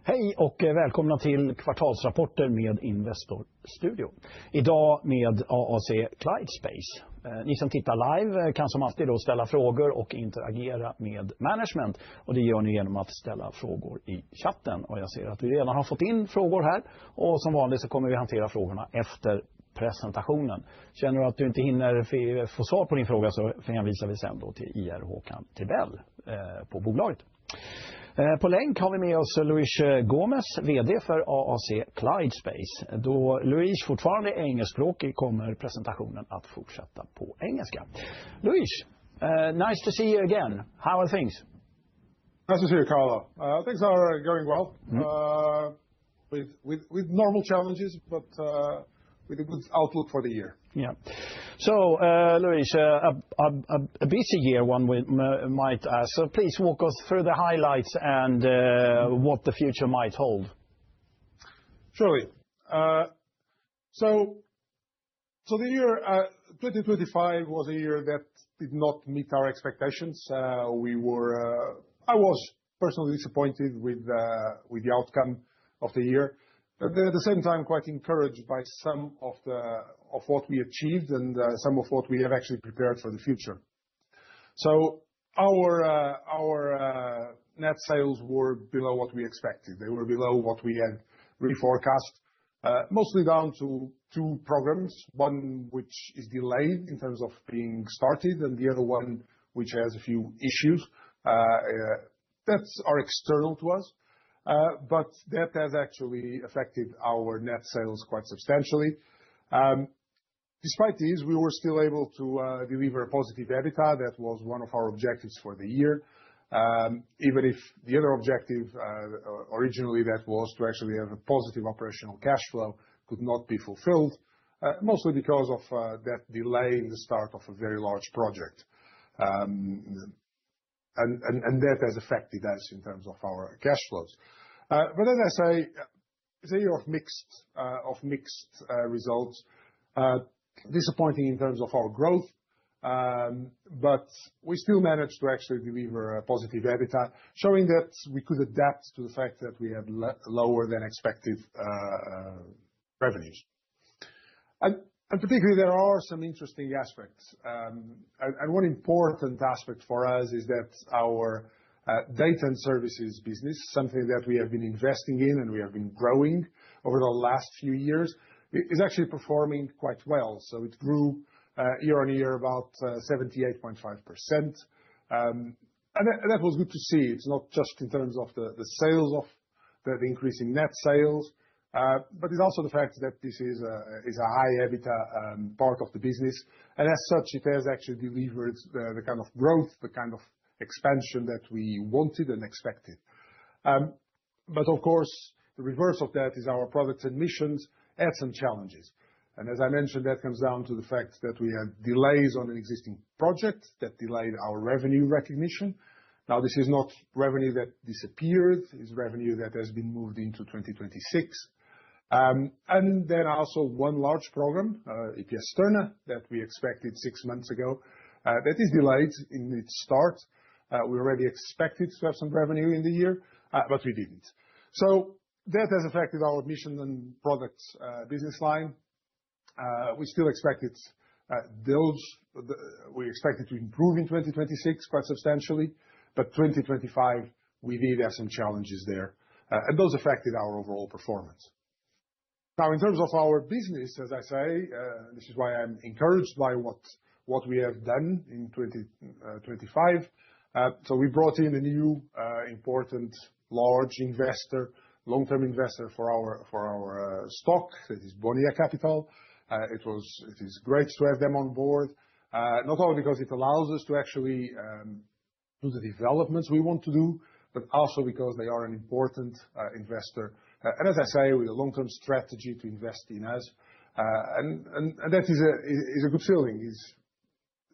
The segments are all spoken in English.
Hej och välkomna till kvartalsrapporter med Investor Studio. Idag med AAC Clyde Space. Ni som tittar live kan som alltid då ställa frågor och interagera med management. Och det gör ni genom att ställa frågor i chatten. Och jag ser att vi redan har fått in frågor här. Och som vanligt så kommer vi hantera frågorna efter presentationen. Känner du att du inte hinner få svar på din fråga så hänvisar vi sen då till IR Håkan Tibell på bolaget. På länk har vi med oss Luis Gomez, vd för AAC Clyde Space. Då Luis fortfarande är engelskspråkig kommer presentationen att fortsätta på engelska. Luis, nice to see you again. How are things? Nice to see you, Carlo. Things are going well. With normal challenges, but with a good outlook for the year. Yeah. So, Luis, a busy year, one might ask. So please walk us through the highlights and what the future might hold. Surely. So the year 2025 was a year that did not meet our expectations. I was personally disappointed with the outcome of the year. But at the same time, quite encouraged by some of what we achieved and some of what we have actually prepared for the future. So our net sales were below what we expected. They were below what we had reforecast, mostly down to two programs, one which is delayed in terms of being started, and the other one which has a few issues that are external to us. But that has actually affected our net sales quite substantially. Despite these, we were still able to deliver a positive EBITDA. That was one of our objectives for the year. Even if the other objective, originally that was to actually have a positive operational cash flow, could not be fulfilled, mostly because of that delay in the start of a very large project. And that has affected us in terms of our cash flows. But as I say, it's a year of mixed results. Disappointing in terms of our growth, but we still managed to actually deliver a positive EBITDA, showing that we could adapt to the fact that we had lower than expected revenues. And particularly, there are some interesting aspects. And one important aspect for us is that our data and services business, something that we have been investing in and we have been growing over the last few years, is actually performing quite well. So it grew year on year about 78.5%. And that was good to see. It's not just in terms of the sales of the increasing net sales, but it's also the fact that this is a high EBITDA part of the business. And as such, it has actually delivered the kind of growth, the kind of expansion that we wanted and expected. But of course, the reverse of that is our products and missions had some challenges. And as I mentioned, that comes down to the fact that we had delays on an existing project that delayed our revenue recognition. Now, this is not revenue that disappeared. It's revenue that has been moved into 2026. And then also one large program, EPS Sterna, that we expected 6 months ago, that is delayed in its start. We already expected to have some revenue in the year, but we didn't. So that has affected our mission and products business line. We still expected we expected to improve in 2026 quite substantially, but 2025 we did have some challenges there, and those affected our overall performance. Now, in terms of our business, as I say, this is why I'm encouraged by what we have done in 2025. So we brought in a new important large investor, long-term investor for our stock. That is Bonnier Capital. It is great to have them on board, not only because it allows us to actually do the developments we want to do, but also because they are an important investor. And as I say, with a long-term strategy to invest in us, and that is a good feeling.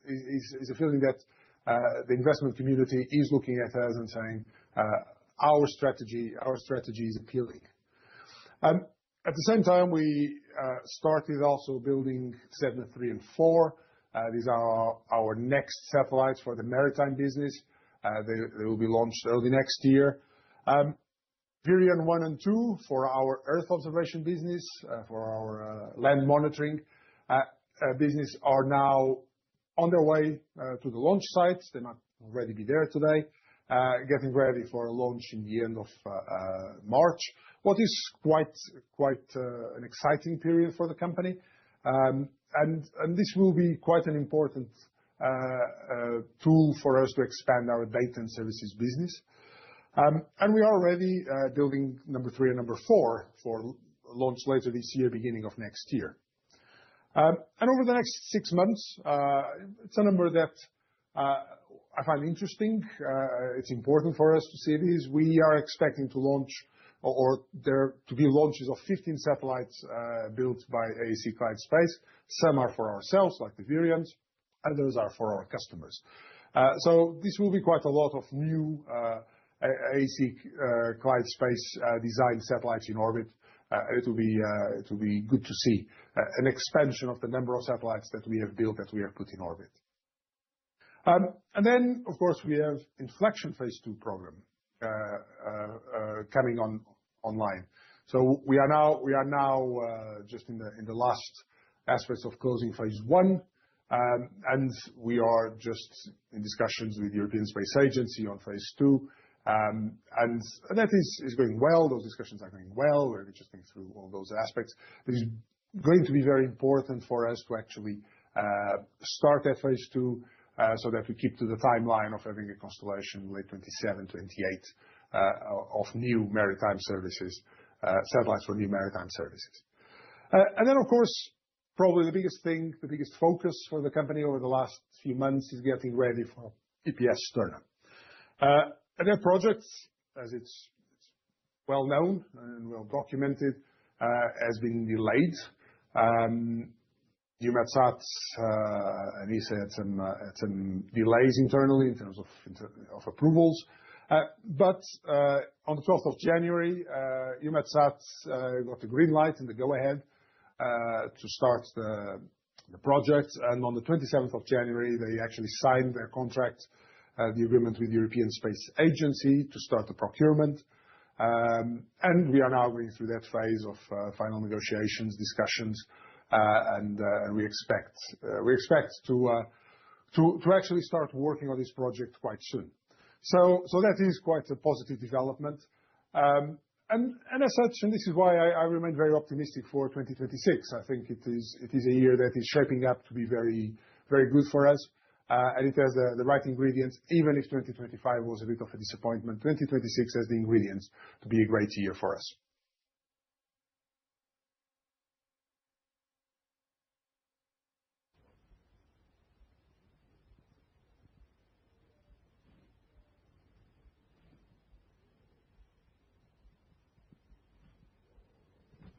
Is a feeling that the investment community is looking at us and saying our strategy is appealing. At the same time, we started also building Sedna 3 and 4. These are our next satellites for the maritime business. They will be launched early next year. Virion 1 and 2 for our Earth observation business, for our land monitoring business, are now on their way to the launch sites. They might already be there today, getting ready for a launch in the end of March. What is quite an exciting period for the company. And this will be quite an important tool for us to expand our data and services business. And we are already building number 3 and number 4 for launch later this year, beginning of next year. And over the next 6 months, it's a number that I find interesting. It's important for us to see this. We are expecting to launch, or there to be launches of 15 satellites built by AAC Clyde Space. Some are for ourselves, like the Virions, others are for our customers. So this will be quite a lot of new AAC Clyde Space designed satellites in orbit. It will be good to see an expansion of the number of satellites that we have built, that we have put in orbit. And then, of course, we have Inflection Phase 2 program coming online. So we are now just in the last aspects of closing Phase 1, and we are just in discussions with the European Space Agency on Phase 2. And that is going well. Those discussions are going well. We're just going through all those aspects. It is going to be very important for us to actually start that Phase 2 so that we keep to the timeline of having a constellation late 27, 28 of new maritime services, satellites for new maritime services. And then, of course, probably the biggest thing, the biggest focus for the company over the last few months is getting ready for EPS Sterna. And that project, as it's well known and well documented, has been delayed. EUMETSAT and ESA had some delays internally in terms of approvals. But on the 12th of January, EUMETSAT got the green light and the go-ahead to start the project. And on the 27th of January, they actually signed their contract, the agreement with the European Space Agency to start the procurement. And we are now going through that phase of final negotiations, discussions, and we expect to actually start working on this project quite soon. So that is quite a positive development. And as such, and this is why I remain very optimistic for 2026. I think it is a year that is shaping up to be very, very good for us. And it has the right ingredients. Even if 2025 was a bit of a disappointment, 2026 has the ingredients to be a great year for us.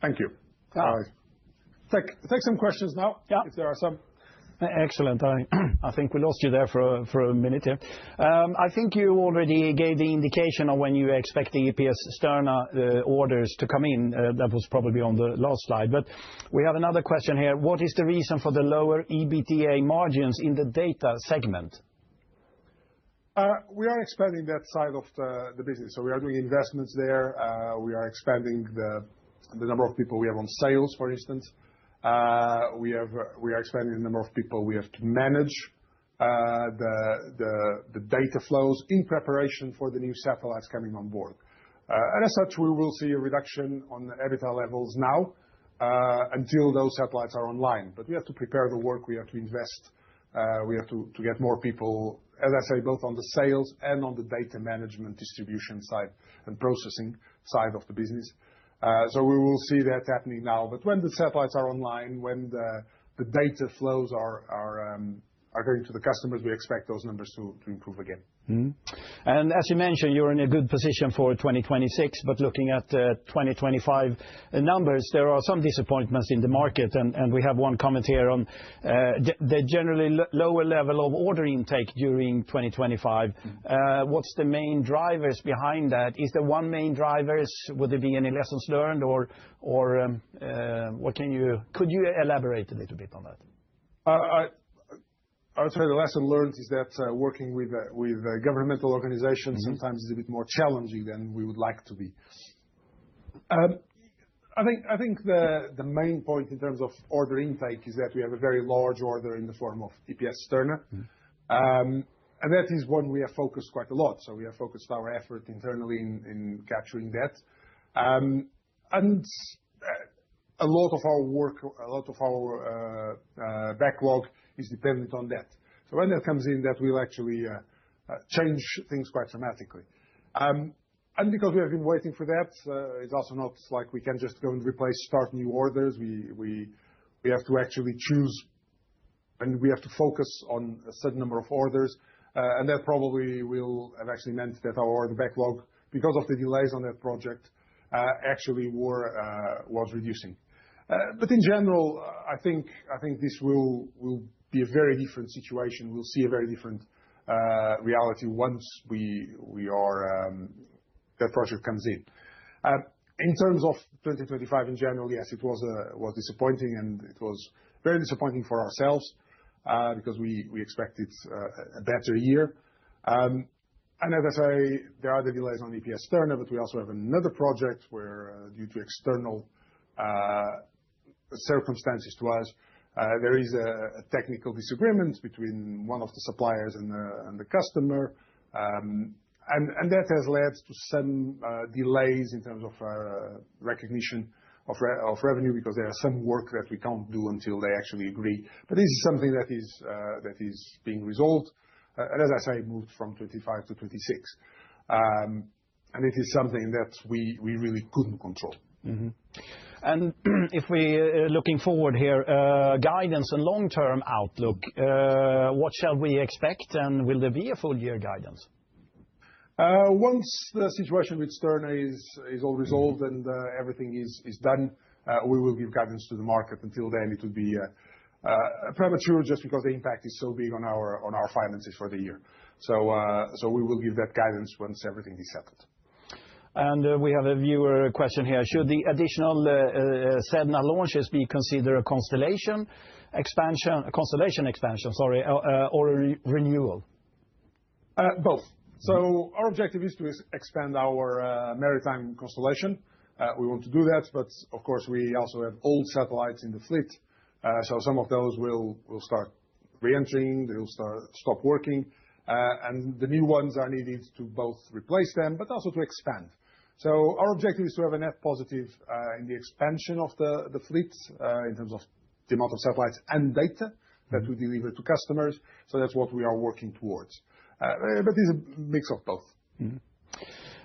Thank you. Take some questions now, if there are some. Excellent. I think we lost you there for a minute here. I think you already gave the indication of when you expect the EPS Sterna orders to come in. That was probably on the last slide. But we have another question here. What is the reason for the lower EBITDA margins in the data segment? We are expanding that side of the business. So we are doing investments there. We are expanding the number of people we have on sales, for instance. We are expanding the number of people we have to manage the data flows in preparation for the new satellites coming on board. And as such, we will see a reduction on the EBITDA levels now until those satellites are online. But we have to prepare the work. We have to invest. We have to get more people, as I say, both on the sales and on the data management, distribution side and processing side of the business. So we will see that happening now. But when the satellites are online, when the data flows are going to the customers, we expect those numbers to improve again. And as you mentioned, you're in a good position for 2026. But looking at 2025 numbers, there are some disappointments in the market. And we have one comment here on the generally lower level of order intake during 2025. What's the main drivers behind that? Is there one main driver? Would there be any lessons learned, or what could you elaborate a little bit on that? I would say the lesson learned is that working with governmental organizations sometimes is a bit more challenging than we would like to be. I think the main point in terms of order intake is that we have a very large order in the form of EPS Sterna. And that is one we have focused quite a lot. So we have focused our effort internally in capturing that. And a lot of our work, a lot of our backlog is dependent on that. So when that comes in, that will actually change things quite dramatically. And because we have been waiting for that, it's also not like we can just go and start new orders. We have to actually choose, and we have to focus on a certain number of orders. And that probably will have actually meant that our order backlog, because of the delays on that project, actually was reducing. But in general, I think this will be a very different situation. We'll see a very different reality once that project comes in. In terms of 2025 in general, yes, it was disappointing, and it was very disappointing for ourselves because we expected a better year. And as I say, there are the delays on EPS Sterna, but we also have another project where, due to external circumstances to us, there is a technical disagreement between one of the suppliers and the customer. And that has led to some delays in terms of recognition of revenue, because there are some work that we can't do until they actually agree. But this is something that is being resolved. And as I say, moved from 25 to 26. And it is something that we really couldn't control. Mm-hmm. And if we looking forward here, guidance and long-term outlook, what shall we expect, and will there be a full year guidance? Once the situation with Sterna is all resolved and everything is done, we will give guidance to the market. Until then, it would be premature, just because the impact is so big on our finances for the year. So we will give that guidance once everything is settled. And we have a viewer question here. Should the additional Sedna launches be considered a constellation expansion, or a renewal? Both. So our objective is to expand our maritime constellation. We want to do that, but of course we also have old satellites in the fleet. So some of those will start re-entering, they'll stop working, and the new ones are needed to both replace them, but also to expand. So our objective is to have a net positive in the expansion of the fleet in terms of the amount of satellites and data that we deliver to customers. So that's what we are working towards. But it's a mix of both. Mm-hmm.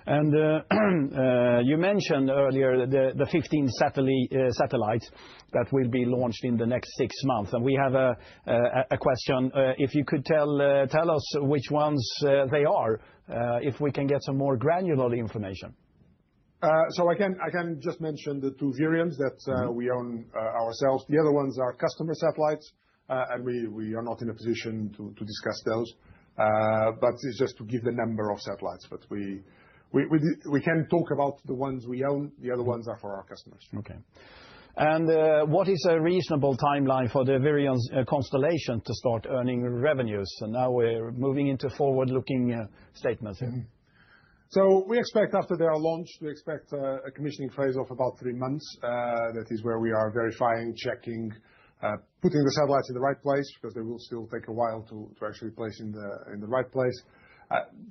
And you mentioned earlier the 15 satellites that will be launched in the next 6 months. And we have a question. If you could tell us which ones they are, if we can get some more granular information. So I can just mention the 2 variants that we own ourselves. The other ones are customer satellites, and we are not in a position to discuss those. But it's just to give the number of satellites. But we can talk about the ones we own. The other ones are for our customers. Okay. And what is a reasonable timeline for the Virion constellation to start earning revenues? And now we're moving into forward-looking statements here. Mm-hmm. So we expect, after they are launched, we expect a commissioning phase of about 3 months. That is where we are verifying, checking, putting the satellites in the right place, because they will still take a while to actually place in the right place.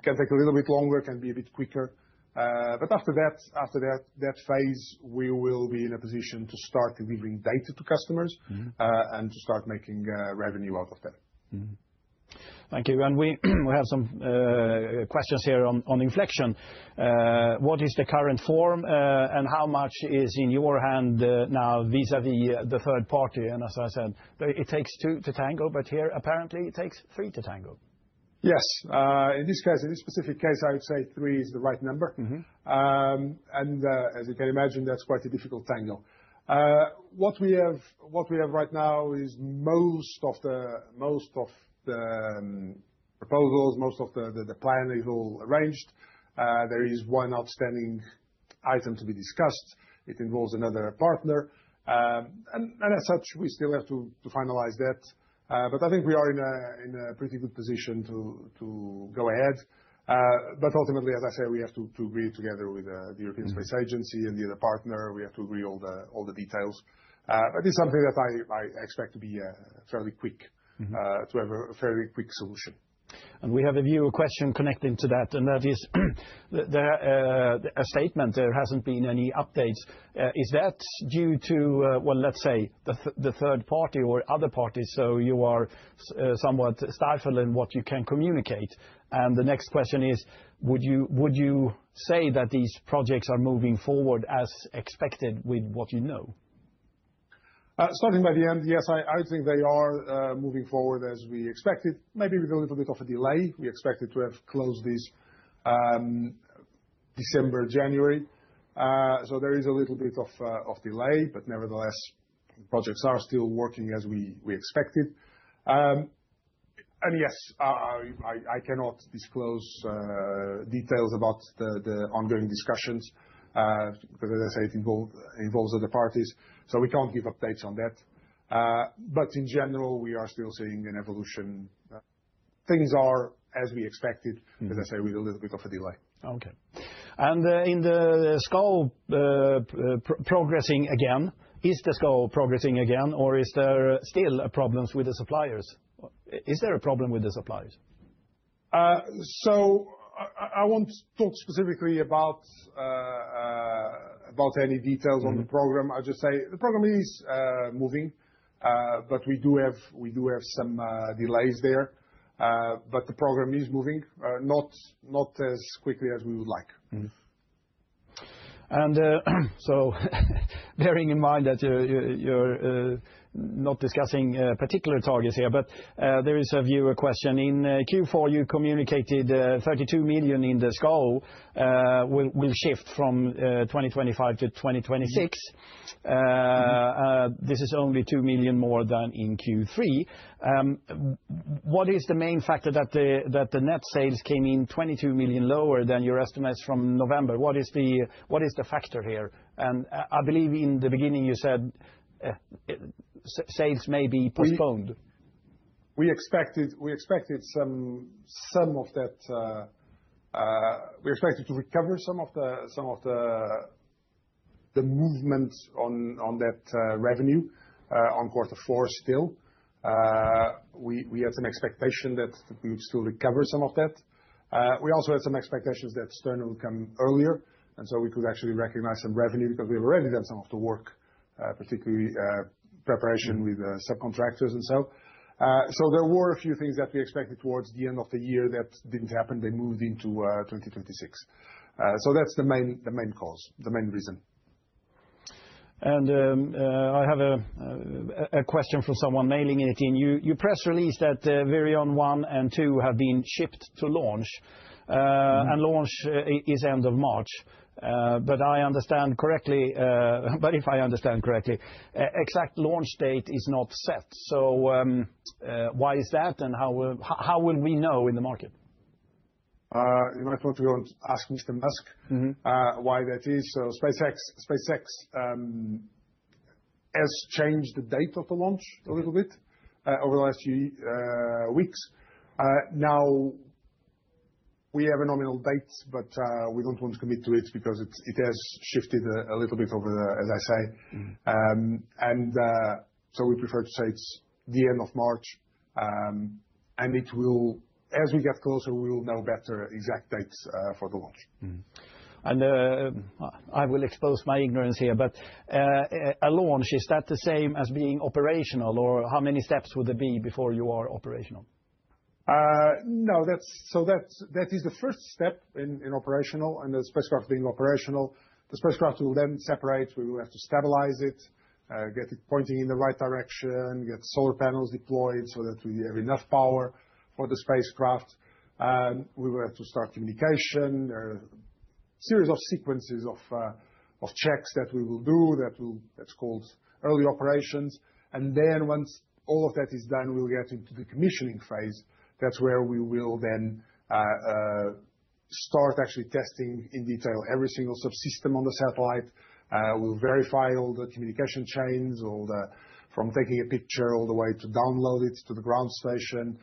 Can take a little bit longer, can be a bit quicker. But after that phase, we will be in a position to start delivering data to customers, and to start making revenue out of that. Mm-hmm. Thank you. And we have some questions here on inflection. What is the current form, and how much is in your hand now vis-à-vis the third party? And as I said, it takes 2 to tango, but here apparently it takes 3 to tango. Yes. In this specific case, I would say 3 is the right number. Mm-hmm. And as you can imagine, that's quite a difficult tango. What we have right now is most of the proposals, most of the plan is all arranged. There is one outstanding item to be discussed. It involves another partner. And as such, we still have to finalize that. But I think we are in a pretty good position to go ahead. But ultimately, as I say, we have to agree together with the European Space Agency and the other partner. We have to agree all the details. But it's something that I expect to be fairly quick, to have a fairly quick solution. And we have a viewer question connecting to that, and that is a statement, there hasn't been any updates. Is that due to, well, let's say, the third party or other parties, so you are somewhat stifled in what you can communicate? And the next question is, would you say that these projects are moving forward as expected with what you know? Starting by the end, yes, I think they are moving forward as we expected, maybe with a little bit of a delay. We expected to have closed this December, January. So there is a little bit of delay, but nevertheless, projects are still working as we expected. And yes, I cannot disclose details about the ongoing discussions, because as I say, it involves other parties, so we can't give updates on that. But in general, we are still seeing an evolution. Things are as we expected, as I say, with a little bit of a delay. Okay. And in the SCO progressing again, is the SCO progressing again, or is there still problems with the suppliers? Is there a problem with the suppliers? So I won't talk specifically about any details on the program. I'll just say the program is moving, but we do have some delays there. But the program is moving, not as quickly as we would like. And so, bearing in mind that you're not discussing particular targets here, but there is a viewer question. In Q4, you communicated 32 million in the SCO will shift from 2025 to 2026. This is only 2 million more than in Q3. What is the main factor that the net sales came in 22 million lower than your estimates from November? What is the factor here? And I believe in the beginning you said sales may be postponed. We expected some of that. We expected to recover some of the movement on that revenue on quarter four still. We had some expectation that we would still recover some of that. We also had some expectations that Sterna would come earlier, and so we could actually recognize some revenue because we have already done some of the work, particularly preparation with subcontractors and so. So there were a few things that we expected towards the end of the year that didn't happen. They moved into 2026. So that's the main cause, the main reason. And I have a question from someone mailing it in. You press release that Virion 1 and 2 have been shipped to launch, and launch is end of March. But I understand correctly, but if I understand correctly, exact launch date is not set. So why is that, and how will we know in the market? You might want to go and ask Mr. Musk why that is. So SpaceX has changed the date of the launch a little bit over the last few weeks. Now we have a nominal date, but we don't want to commit to it because it has shifted a little bit over as I say. And so we prefer to say it's the end of March, and it will. As we get closer, we will know better exact dates for the launch. And I will expose my ignorance here, but a launch, is that the same as being operational, or how many steps would there be before you are operational? No, that is the first step in operational, and the spacecraft being operational. The spacecraft will then separate. We will have to stabilize it, get it pointing in the right direction, get solar panels deployed so that we have enough power for the spacecraft. We will have to start communication. There are a series of sequences of checks that we will do that's called early operations. And then once all of that is done, we'll get into the commissioning phase. That's where we will then start actually testing in detail every single subsystem on the satellite. We'll verify all the communication chains, from taking a picture all the way to download it to the ground station.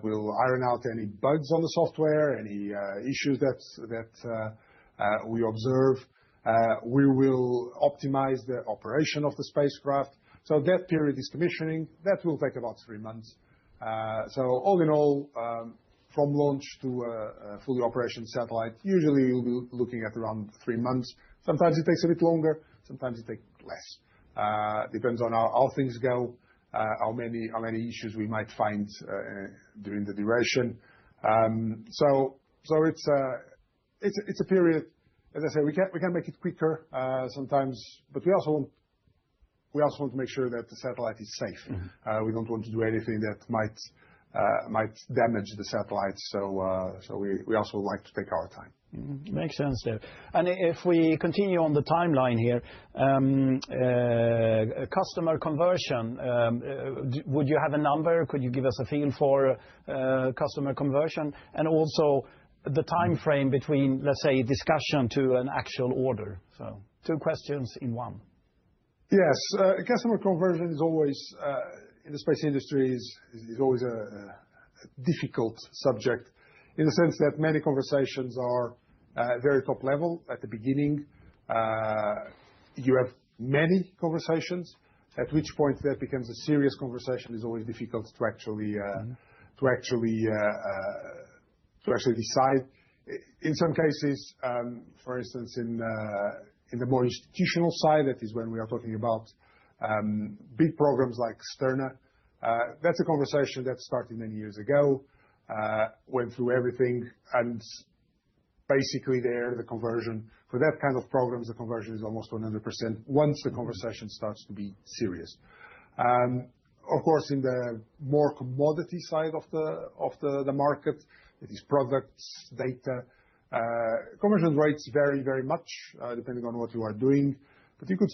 We'll iron out any bugs on the software, any issues that we observe. We will optimize the operation of the spacecraft. So that period is commissioning. That will take about 3 months. So all in all, from launch to a fully operational satellite, usually you'll be looking at around 3 months. Sometimes it takes a bit longer, sometimes it takes less. Depends on how things go, how many issues we might find during the duration. So it's a period. As I say, we can make it quicker sometimes, but we also want to make sure that the satellite is safe. We don't want to do anything that might damage the satellite. So we also like to take our time. Makes sense there. And if we continue on the timeline here, customer conversion, would you have a number? Could you give us a feel for customer conversion? And also the time frame between, let's say, discussion to an actual order. So 2 questions in one. Yes, customer conversion is always, in the space industry, is always a difficult subject, in the sense that many conversations are very top level at the beginning. You have many conversations, at which point that becomes a serious conversation is always difficult to actually decide. In some cases, for instance, in the more institutional side, that is when we are talking about big programs like Sterna. That's a conversation that started many years ago, went through everything, and basically there, the conversion for that kind of programs, the conversion is almost 100% once the conversation starts to be serious. Of course, in the more commodity side of the market, it is products, data. Conversion rates vary very much depending on what you are doing, but you could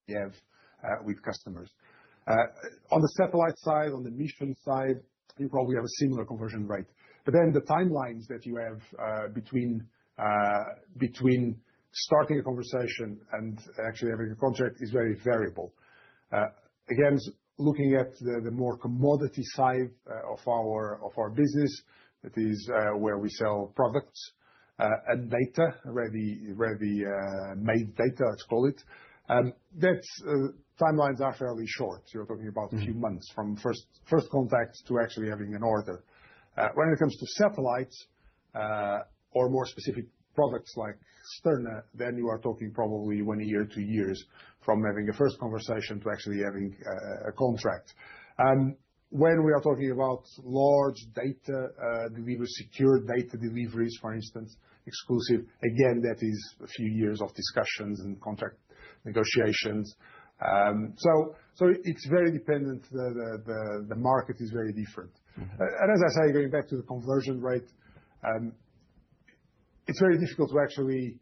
have with customers. On the satellite side, on the mission side, you probably have a similar conversion rate. But then the timelines that you have between starting a conversation and actually having a contract is very variable. Again, looking at the more commodity side of our business, that is where we sell products and data, ready-made data, let's call it. That's timelines are fairly short. You're talking about a few months from first contact to actually having an order. When it comes to satellites or more specific products like Sterna, then you are talking probably 1 year, 2 years from having a first conversation to actually having a contract. When we are talking about large data deliveries, secure data deliveries, for instance, exclusive, again, that is a few years of discussions and contract negotiations. So it's very dependent. The market is very different. And as I say, going back to the conversion rate, it's very difficult to actually,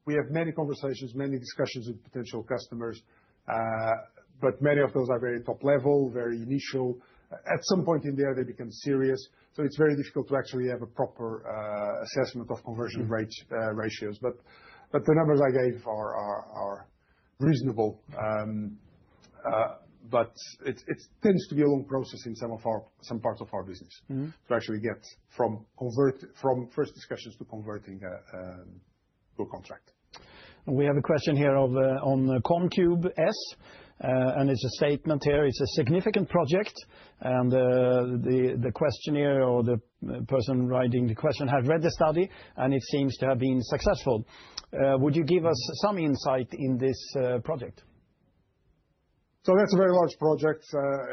we have many conversations, many discussions with potential customers, but many of those are very top level, very initial. At some point in there, they become serious. So it's very difficult to actually have a proper assessment of conversion ratios. But the numbers I gave are reasonable. But it tends to be a long process in some parts of our business to actually get from first discussions to converting to a contract. We have a question here on ComCube S, and it's a statement here. It's a significant project, and the questionnaire or the person writing the question has read the study, and it seems to have been successful. Would you give us some insight in this project? So that's a very large project,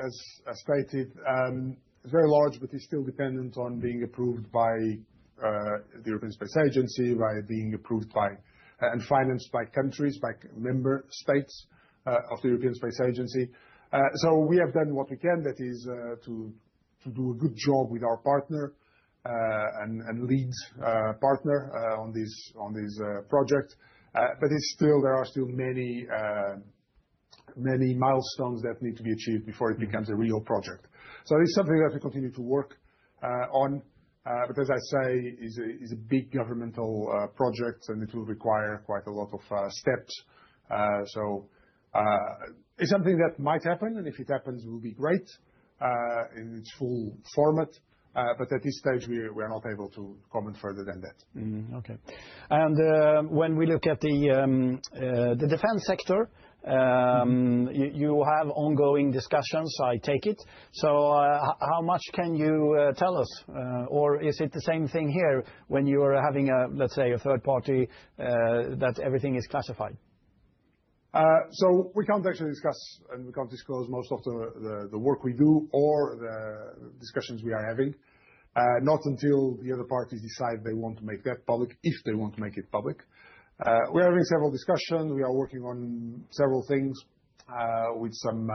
as stated. It's very large, but it's still dependent on being approved by the European Space Agency, by being approved by and financed by countries, by member states of the European Space Agency. So we have done what we can, that is to do a good job with our partner and lead partner on this project. But there are still many milestones that need to be achieved before it becomes a real project. So it's something that we continue to work on. But as I say, is a big governmental project, and it will require quite a lot of steps It's something that might happen, and if it happens, it will be great in its full format. But at this stage, we are not able to comment further than that. Okay. And when we look at the defense sector, you have ongoing discussions, I take it. So how much can you tell us? Or is it the same thing here when you are having, let's say, a third party that everything is classified? So we can't actually discuss and we can't disclose most of the work we do or the discussions we are having. Not until the other parties decide they want to make that public, if they want to make it public. We're having several discussions. We are working on several things with some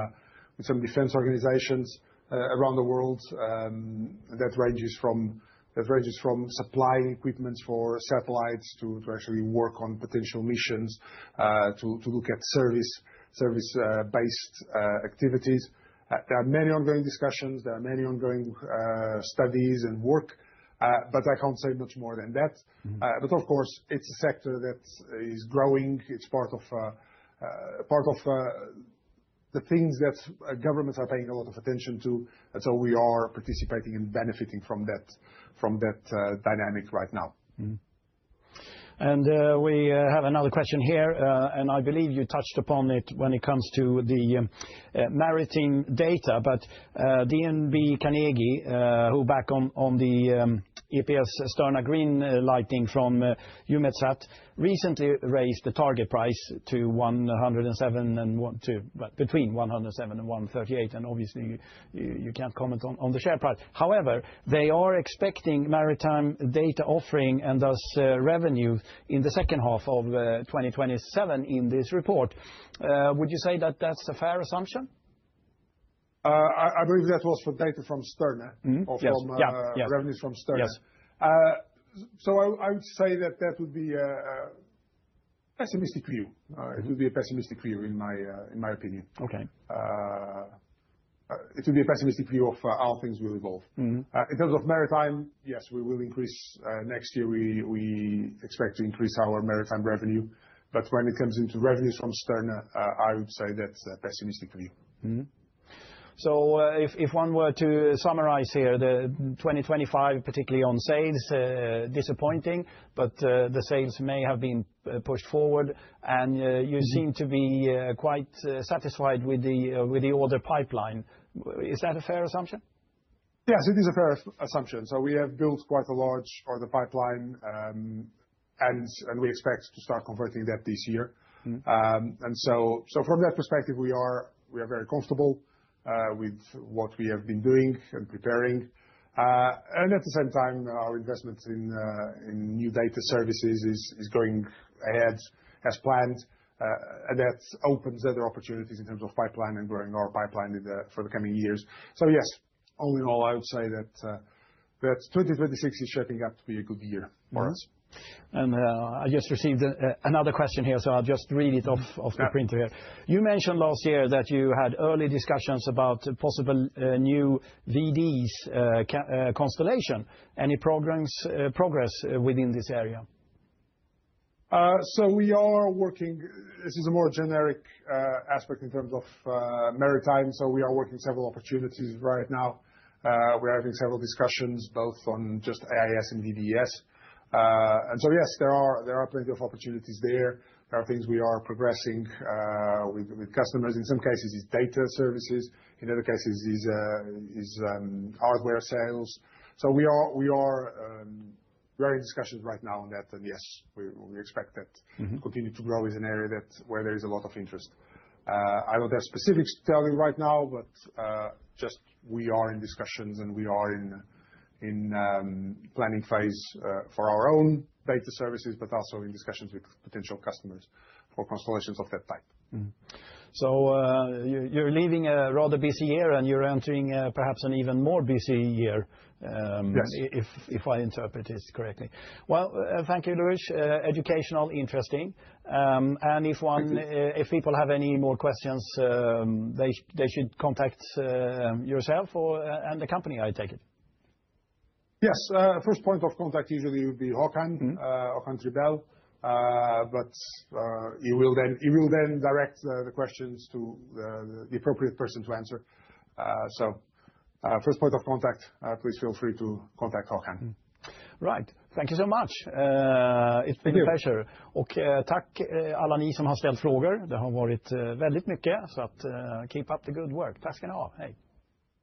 defense organizations around the world. That ranges from supplying equipment for satellites to actually work on potential missions, to look at service-based activities. There are many ongoing discussions. There are many ongoing studies and work. But I can't say much more than that. But of course, it's a sector that is growing. It's part of the things that governments are paying a lot of attention to. And so we are participating and benefiting from that dynamic right now. And we have another question here, and I believe you touched upon it when it comes to the maritime data. But DNB Carnegie, who back on the EPS Sterna green lighting from EUMETSAT, recently raised the target price to 107 and between 107 and 138. And obviously, you can't comment on the share price. However, they are expecting maritime data offering and thus revenue in the second half of 2027 in this report. Would you say that that's a fair assumption? I believe that was for data from Sterna or from revenues from Sterna. Yes. So I would say that would be a pessimistic view. It would be a pessimistic view in my opinion. Okay. It would be a pessimistic view of how things will evolve. In terms of maritime, yes, we will increase next year. We expect to increase our maritime revenue. But when it comes into revenues from Sterna, I would say that's a pessimistic view. So if one were to summarize here, the 2025, particularly on sales, disappointing, but the sales may have been pushed forward, and you seem to be quite satisfied with the order pipeline. Is that a fair assumption? Yes, it is a fair assumption. So we have built quite a large order pipeline, and we expect to start converting that this year. And so from that perspective, we are very comfortable with what we have been doing and preparing. And at the same time, our investments in new data services is going ahead as planned. And that opens other opportunities in terms of pipeline and growing our pipeline for the coming years. So yes, all in all, I would say that 2026 is shaping up to be a good year for us. And I just received another question here, so I'll just read it off the printer here. You mentioned last year that you had early discussions about possible new VDs constellation. Any progress within this area? So we are working. This is a more generic aspect in terms of maritime. So we are working several opportunities right now. We're having several discussions both on just AIS and VDES. And so yes, there are plenty of opportunities there. There are things we are progressing with customers. In some cases, it's data services. In other cases, is hardware sales. So we are in discussions right now on that. And yes, we expect that to continue to grow as an area where there is a lot of interest. I don't have specifics to tell you right now, but just we are in discussions and we are in planning phase for our own data services, but also in discussions with potential customers for constellations of that type. So you're leaving a rather busy year and you're entering perhaps an even more busy year, if I interpret it correctly. Well, thank you, Luis. Educational, interesting. And if people have any more questions, they should contact yourself and the company, I take it. Yes, first point of contact usually would be Håkan Tribell. but he will then direct the questions to the appropriate person to answer. So first point of contact, please feel free to contact Håkan. Right. Thank you so much. It's been a pleasure. Och tack alla ni som har ställt frågor. Det har varit väldigt mycket, så att keep up the good work. Tack ska ni ha. Hej.